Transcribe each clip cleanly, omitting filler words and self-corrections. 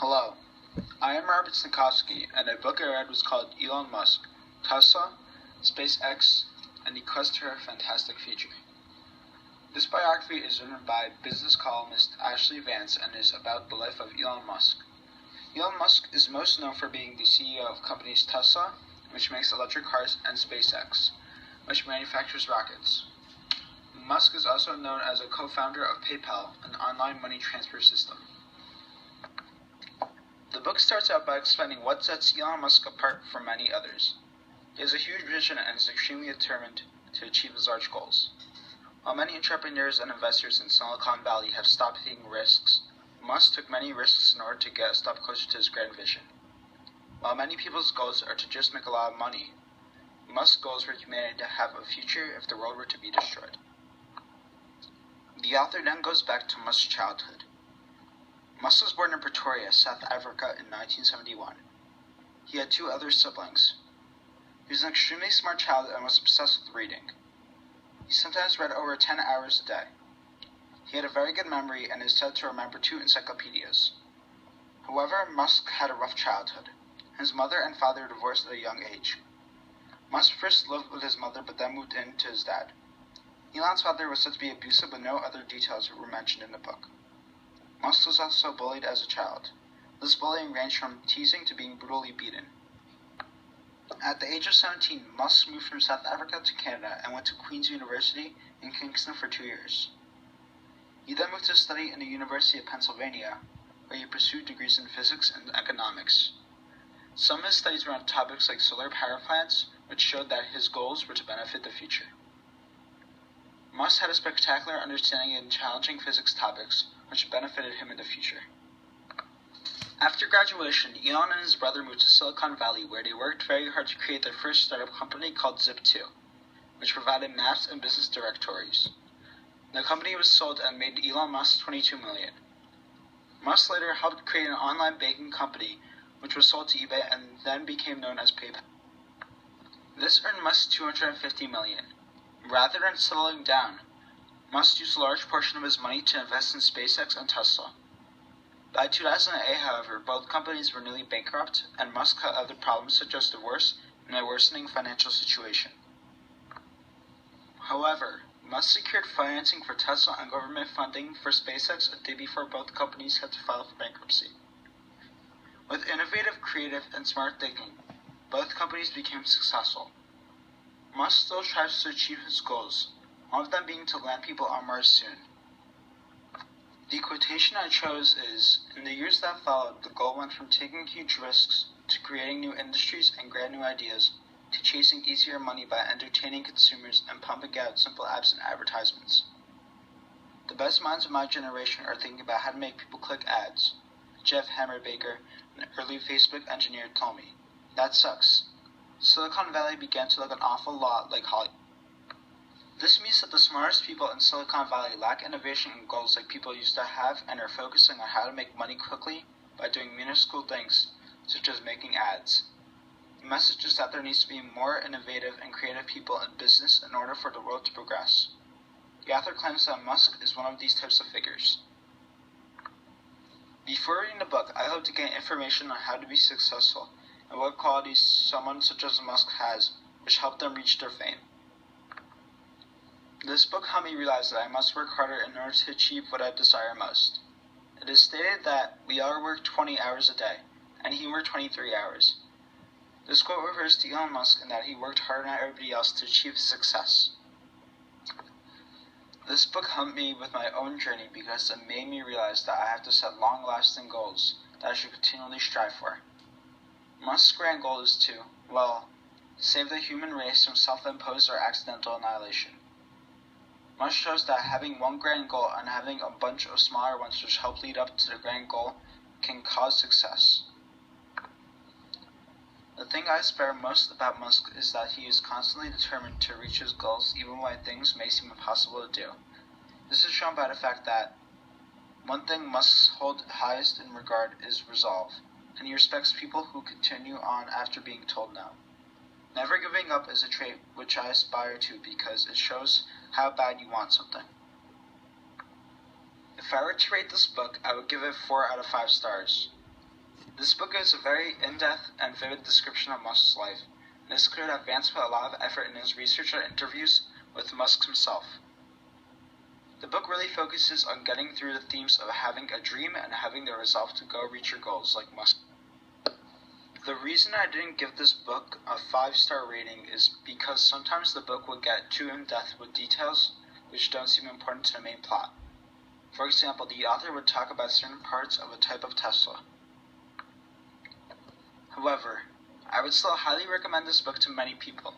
Hello, I am Robert Snikowski, and a book I read was called Elon Musk, Tesla, SpaceX, and the Quest to Her Fantastic Future. This biography is written by business columnist Ashley Vance and is about the life of Elon Musk. Elon Musk is most known for being the CEO of companies Tesla, which makes electric cars, and SpaceX, which manufactures rockets. Musk is also known as a co-founder of PayPal, an online money transfer system. The book starts out by explaining what sets Elon Musk apart from many others. He has a huge vision and is extremely determined to achieve his large goals. While many entrepreneurs and investors in Silicon Valley have stopped taking risks, Musk took many risks in order to get a step closer to his grand vision. While many people's goals are to just make a lot of money, Musk's goals for humanity to have a future if the world were to be destroyed. The author then goes back to Musk's childhood. Musk was born in Pretoria, South Africa in 1971. He had two other siblings. He was an extremely smart child and was obsessed with reading. He sometimes read over 10 hours a day. He had a very good memory and is said to remember 2 encyclopedias. However, Musk had a rough childhood. His mother and father divorced at a young age. Musk first lived with his mother but then moved in to his dad. Elon's father was said to be abusive, but no other details were mentioned in the book. Musk was also bullied as a child. This bullying ranged from teasing to being brutally beaten. At the age of 17, Musk moved from South Africa to Canada and went to Queen's University in Kingston for 2 years. He then moved to study in the University of Pennsylvania, where he pursued degrees in physics and economics. Some of his studies were on topics like solar power plants, which showed that his goals were to benefit the future. Musk had a spectacular understanding in challenging physics topics, which benefited him in the future. After graduation, Elon and his brother moved to Silicon Valley, where they worked very hard to create their first startup company called Zip2, which provided maps and business directories. The company was sold and made Elon Musk $22 million. Musk later helped create an online banking company, which was sold to eBay and then became known as PayPal. This earned Musk $250 million. Rather than settling down, Musk used a large portion of his money to invest in SpaceX and Tesla. By 2008, however, both companies were nearly bankrupt, and Musk had other problems such as divorce and a worsening financial situation. However, Musk secured financing for Tesla and government funding for SpaceX a day before both companies had to file for bankruptcy. With innovative, creative, and smart thinking, both companies became successful. Musk still strives to achieve his goals, one of them being to land people on Mars soon. The quotation I chose is, "In the years that followed, the goal went from taking huge risks to creating new industries and grand new ideas to chasing easier money by entertaining consumers and pumping out simple apps and advertisements. The best minds of my generation are thinking about how to make people click ads. Jeff Hammerbaker, an early Facebook engineer, told me. That sucks. Silicon Valley began to look an awful lot like Hollywood." This means that the smartest people in Silicon Valley lack innovation and goals like people used to have and are focusing on how to make money quickly by doing minuscule things, such as making ads. The message is that there needs to be more innovative and creative people in business in order for the world to progress. The author claims that Musk is one of these types of figures. Before reading the book, I hope to gain information on how to be successful and what qualities someone such as Musk has, which help them reach their fame. This book helped me realize that I must work harder in order to achieve what I desire most. It is stated that we all work 20 hours a day, and he worked 23 hours. This quote refers to Elon Musk in that he worked harder than everybody else to achieve his success. This book helped me with my own journey because it made me realize that I have to set long-lasting goals that I should continually strive for. Musk's grand goal is to, save the human race from self-imposed or accidental annihilation. Musk shows that having one grand goal and having a bunch of smaller ones which help lead up to the grand goal can cause success. The thing I admire most about Musk is that he is constantly determined to reach his goals even when things may seem impossible to do. This is shown by the fact that one thing Musk holds highest in regard is resolve, and he respects people who continue on after being told no. Never giving up is a trait which I aspire to because it shows how bad you want something. If I were to rate this book, I would give it 4 out of 5 stars. This book is a very in-depth and vivid description of Musk's life, and it's clear that Vance put a lot of effort in his research and interviews with Musk himself. The book really focuses on getting through the themes of having a dream and having the resolve to go reach your goals like Musk. The reason I didn't give this book a 5-star rating is because sometimes the book would get too in-depth with details which don't seem important to the main plot. For example, the author would talk about certain parts of a type of Tesla. However, I would still highly recommend this book to many people.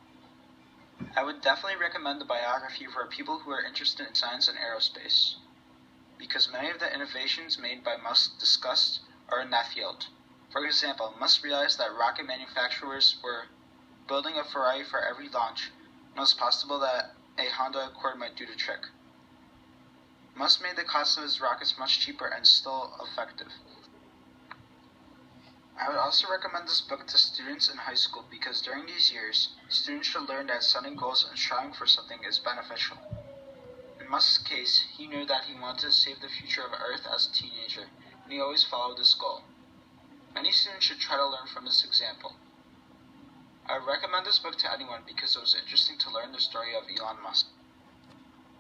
I would definitely recommend the biography for people who are interested in science and aerospace, because many of the innovations made by Musk discussed are in that field. For example, Musk realized that rocket manufacturers were building a Ferrari for every launch, and it was possible that a Honda Accord might do the trick. Musk made the cost of his rockets much cheaper and still effective. I would also recommend this book to students in high school because during these years, students should learn that setting goals and striving for something is beneficial. In Musk's case, he knew that he wanted to save the future of Earth as a teenager, and he always followed this goal. Many students should try to learn from this example. I would recommend this book to anyone because it was interesting to learn the story of Elon Musk.